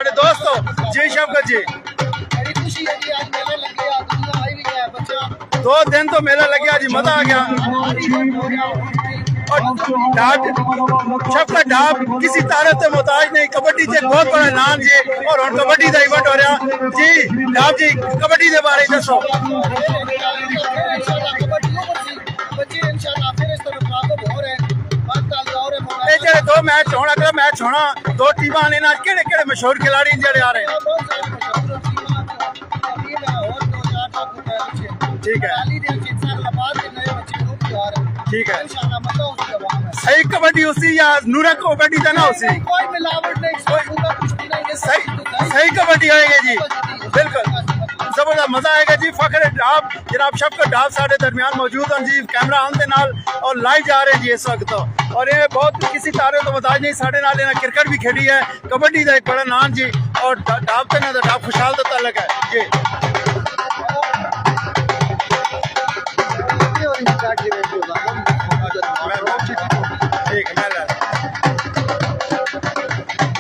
अपने दोस्त हो जी शफकत जी। दो दिन तो मेला लग गया जी, मजा आ गया। और शफकत ढाब किसी तारत से मोहताज नहीं, कबड्डी से बहुत बड़ा ऐलान जी। और हम कबड्डी का इवेंट हो रहा जी। ढाब जी कबड्डी के बारे में दसो। दो मैच होना, अगला मैच होना, दो टीम आने ना, केड़े केड़े मशहूर खिलाड़ी जेड़े आ रहे हैं। ठीक है ठीक है। सही कबड्डी उसी या नूरा कबड्डी था ना उसी, कोई मिलावट नहीं, सही कबड्डी आएगी जी, बिल्कुल जबरदस्त मजा आएगा जी। फखर ढाब जनाब शफकत ढाब साढ़े दरमियान मौजूद हैं जी, कैमरा ऑन दे नाल और लाइव जा रहे हैं जी इस वक्त। और ये बहुत किसी तारे तो बताज नहीं, साढ़े नाल इन्हें क्रिकेट भी खेली है, कबड्डी का एक बड़ा नाम जी। और ढाब से ना ढाब खुशहाल का तलक है जी। ठीक है,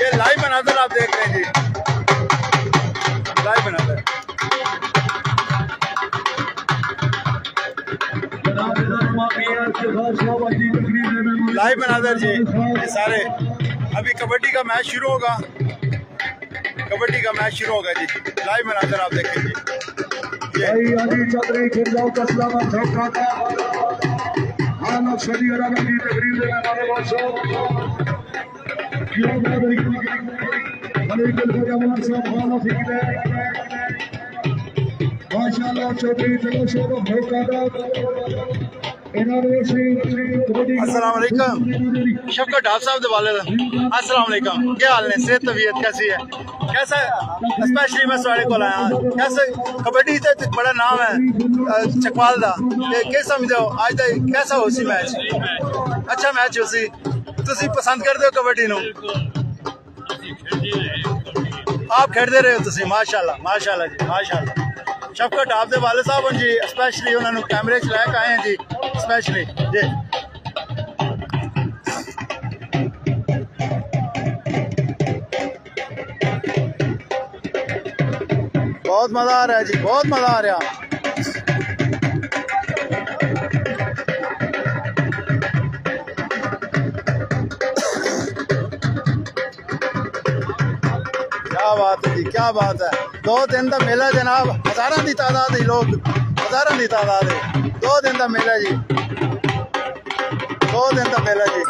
ये लाइव मनाजर आप देख रहे हैं जी, लाइव मनाजर। लाइव मनाजर जी ये सारे। अभी कबड्डी का मैच शुरू होगा, कबड्डी का मैच शुरू होगा जी। लाइव मनाजर आप देखेंगे। अस्सलाम वालेकुम शफकत ढाब साहब दे वाले अस्सलाम वालेकुम, क्या हाल है, सेहत तबीयत कैसी है, कैसा स्पेशली मैं सारे को आया कैसे कबड्डी से बड़ा नाम है चकवाल का, क्या समझो आज तक कैसा हो सी मैच? अच्छा मैच हो सी, तुसी पसंद करते हो कबड्डी नु? आप खेडते रहे हो तुसी, माशाल्लाह माशाल्लाह जी माशाल्लाह। शफकत ढाब दे वाले साहब जी स्पेशली उन्होंने कैमरे च लैके आए हैं जी स्पेशली जी। बहुत मजा आ रहा है जी, बहुत मजा आ रहा। क्या बात है जी, क्या बात है। 2 दिन का मेला जनाब, हजारों की तादाद लोग, हजारों की तादाद है। 2 दिन का मेला जी, 2 दिन का मेला जी।